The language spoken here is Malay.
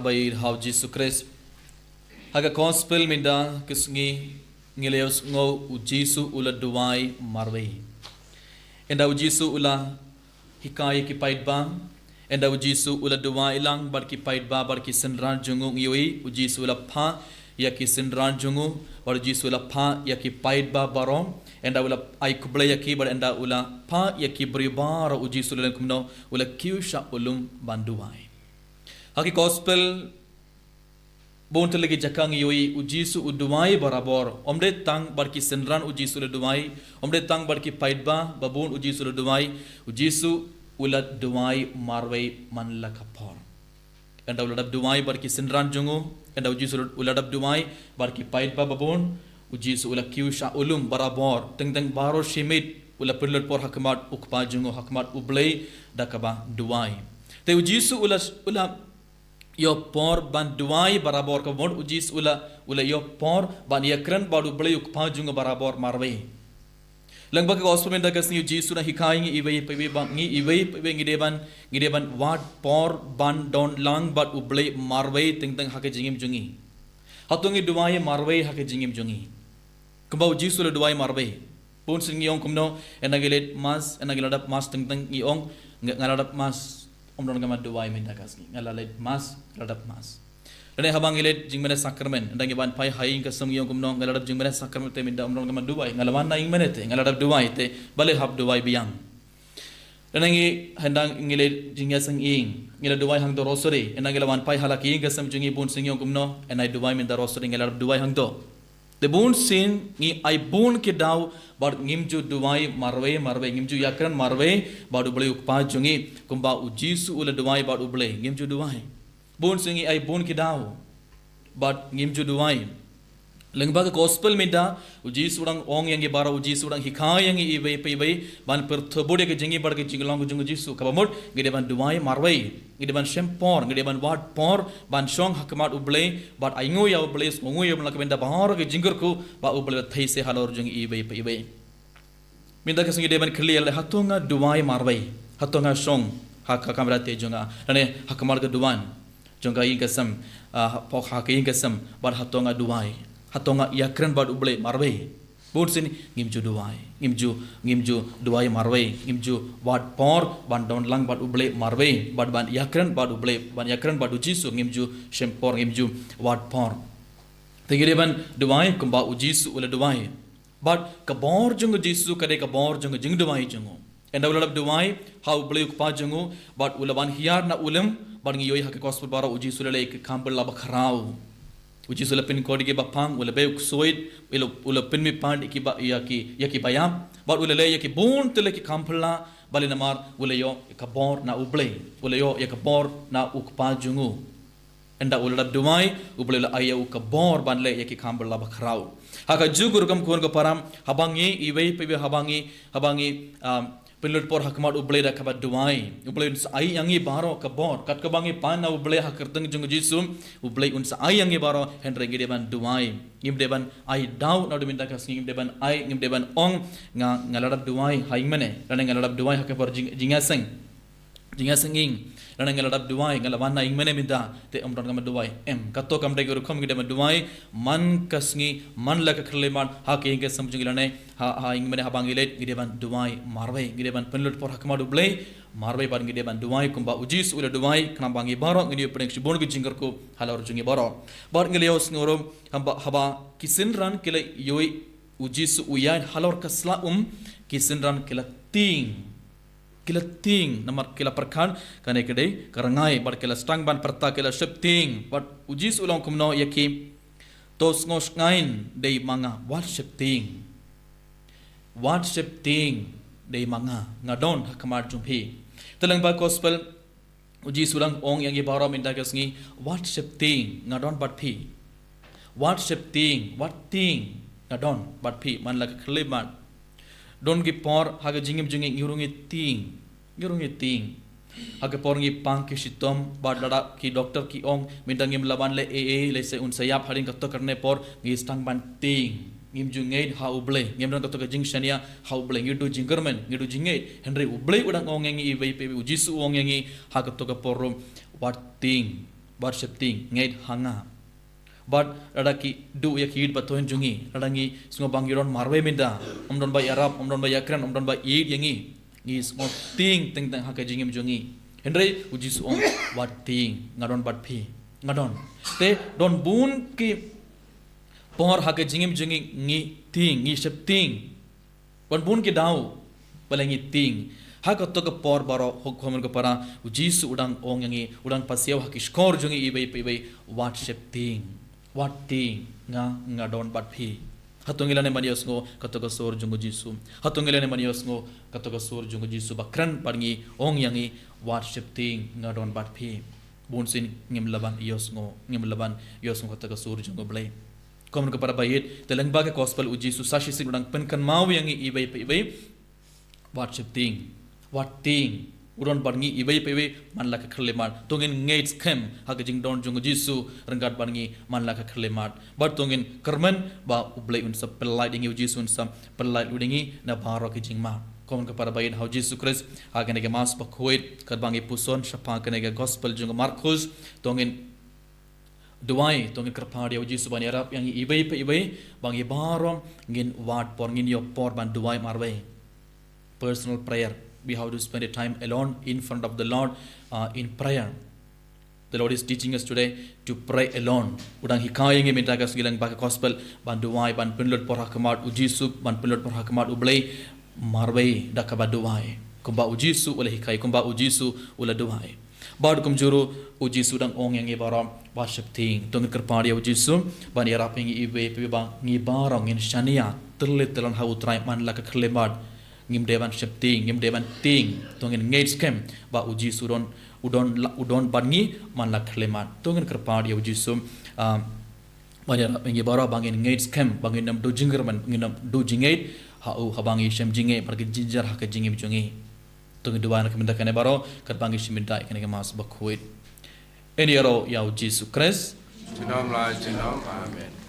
By how Jesus Christ haga gospel minda kisngi ngileos ngo ujisu ula duwai marwei enda ujisu ula hikai ki paidba enda ujisu ula duwai lang bar ki paidba bar ki senran jungu ngiwi ujisu ula pha ya ki senran jungu bar ujisu ula pha ya ki paidba barom enda ula ai kuble ya ki bar enda ula pha ya ki bribar ujisu ula kumno ula kiusha ulum banduwai haki gospel bonte lagi jakang yoi ujisu uduai barabor omde tang barki senran ujisu uduai omde tang barki paidba babun ujisu ujisu ulat duai marwei manla kapor enda uladab duai barki senran jungu enda ujisu uladab duai barki paidba babun ujisu ula kiusha ulum barabor teng baro shimit ula perlut por hakmat ukpa jungu hakmat ublei dakaba duai te ujisu ula yo por ban duai barabor ka mod ujis ula yo por ban yakran badu blay ukpa junga barabor marwei langba ka gospel menda kasni ujis una hikai ngi iwei pebe bang ngi iwei pebe ngi deban wat por ban don lang bat ublay marwei ting hake jingim jungi hatungi duai marwei hake jingim jungi kamba ujis ula duai marwei pun singi ong kumno enagelet mas enageladap mas ting ngi ong ngaladap mas omdon gama duai minta kasni ngalalet mas ladap mas dane habang ilet jingmene sakramen ndangi ban pai haing kasam yong kumno ngaladap jingmene sakramen te minta omdon gama duai ngalawan na ingmene te ngaladap duai te bale hab duai biang danangi handang ngilet jingasang ing ngila duai hang do rosori enangelawan pai halaki kasam jingi bun sing yong kumno enai duai minta rosori ngaladap duai hang do de bun sin ngi ai bun ke daw bar ngimju duai marwei ngimju yakran marwei badu blei ukpa jungi kumba ujisu ula duai badu blei ngimju duai bun singi ai bun ke daw bar ngimju duai lengba ka gospel minda ujisu urang ong yang bara ujisu urang hikai yang iwei pei ban perthobode ke jingi bar ke jinglong jungu jisu kabamut ngide ban duai marwei ngide ban shempor ngide ban wat por ban shong hakmat ublei bat aingo ya ublei ngongo ya mlak benda bahar ke jinggerku ba ublei thai se halor jungi iwei pei minda ka singi de ban clear le hatunga duai marwei hatunga shong hak kamra te junga ane hakmar ke duan junga i kasam pok hak i kasam bar hatunga duai hatonga yakran bad ublei marwei bun sin ngimju duai marwei ngimju wat por ban don lang bad ublei marwei bad ban yakran bad ublei ban yakran bad ujisu ngimju shempor ngimju wat por tegire ban duai kumba ujisu ula duai bad kabor jung jisu kade kabor jung jingduwai jungu enda ulalab duai ha ublei ukpa jungu bad ulaban hiar na ulam bad ngiyoi hak gospel bara ujisu le ke kambal lab kharau uji sula pin kodi ke bapang ula be soit ula pin mi pand ki ba yaki bayam ba ula le yaki bon tele ki kampla bali namar ula yo ka bor na ublei ula yo ya ka bor na ukpa jungu enda ula dumai ublei la ayu ka bor ban le yaki kampla ba khrau haka jugur kam kon ko param habangi iwei pe habangi penlut por hakmat ublei da kabat duai ublei uns ai yangi baro ka bor kat ka bangi pan na ublei hakerteng jung jisum ublei uns ai yangi baro henre gide ban duai ngim deban ai daw na minta ka ngim deban ai ngim deban ong ngaladap duai haimane rane ngaladap duai hak por jingaseng ing rane ngaladap duai ngalawan na ingmane minta te omron kam duai katto kam de guru khom gide ban duai man kasngi man lak khleman hak ing ke samjung lane ha ingmane habangilet gide ban duai marwei gide ban penlut por hakma dublei marwei ban gide ban duai kumba ujis ula duai kana bangi baro ngidi pring sibon gi jingger ko halor jungi baro bar ngeleos ngorom haba kisinran kele yoi ujis uyan halor kasla kisinran kila ting namar kila perkan kane kede karangai bar kila stang ban perta kila shepting but ujis ulong kumno yaki tos ngos ngain dei manga what shepting dei manga ngadon hakmar jumpi telang ba gospel ujis ulang ong yang ibaro minta kasngi what shepting ngadon but pi what shepting what thing ngadon but pi man la khleman don gi por haga jingim jingi ngurungi ting haga por ngi pang ki sitom badada ki doctor ki ong mindangim laban le le se un sayap haring katto karne por ngi stang ban ting ngim jungei ha ublei ngim don katto ka jing shania ha ublei ngidu jingermen ngidu jingei henry ublei udang ong ngi iwei pe ujisu ong ngi ha katto ka porum what ting bar shepting ngait hanga but radaki du ya kid batoin jungi radangi sngo bangiron marwei minda omdon ba arab omdon ba yakran omdon ba id yangi ngi sngo ting teng haka jingim jungi henry uji su ong wat ting ngadon bat phi ngadon te don bun ki por haka jingim jungi ngi ting ngi shepting bon bun ki dau balangi ting haka to ka por baro hokhomen ko para ujisu udang ong yangi udang pasyaw haki skor jungi ibai ibai what shepting what ting nga don bat phi hatungila ne manios ngo katoka sor jungu jisu hatungila ne manios ngo katoka sor jungu jisu bakran parngi ong yangi what shepting nga don bat phi bunsin ngim laban yos ngo katoka sor jungu blai komen ko para bayit teleng ba ke gospel ujisu sashi sing udang pen kan mau yangi ibai what shepting what ting udon barngi ibai manla ka khlemat tongin ngates kem haka jingdon jungu jisu ranggat barngi manla ka khlemat bar tongin kerman ba ublai un sap pelai dingi jisu un sam pelai udingi na baro ki jingma kon ka para bayin how jisu christ haka ne mas ba khoit karbangi puson shapa ka ne gospel jungu markus tongin duai tongin kerpadi jisu bani arab yang ibai bangi barom ngin wat por ngin yo por ban duai marwei personal prayer. We have to spend a time alone in front of the Lord in prayer. The Lord is teaching us today to pray alone. Udang hikayang minta ka silang baka gospel ban duai ban penlut por hakamat ujisu ban penlut por hakamat ublay marwei dakaba duai. Kumba ujisu ula hikay kumba ujisu ula duai. Bad kumjuru ujisu dang ong yang ibaram bashapting tongin kerpadi ujisu ban yaraping ibe bang ngibarang in shania terlit telan hautrai man laka khlemat ngim devan shepting ngim devan ting tongin ngates kem ba uji suron udon bangi man la khlemat tongin kerpadi uji sum banyak ngi bara bangin ngates kem bangin nam do jingerman nginam do jingait ha u habangi shem jinge pergi jinjar ha ke jingim jungi tongin duan ke minta kane baro kerbangi shiminta kane mas bakhuit eni ro ya uji su kres Jinom la jinom amen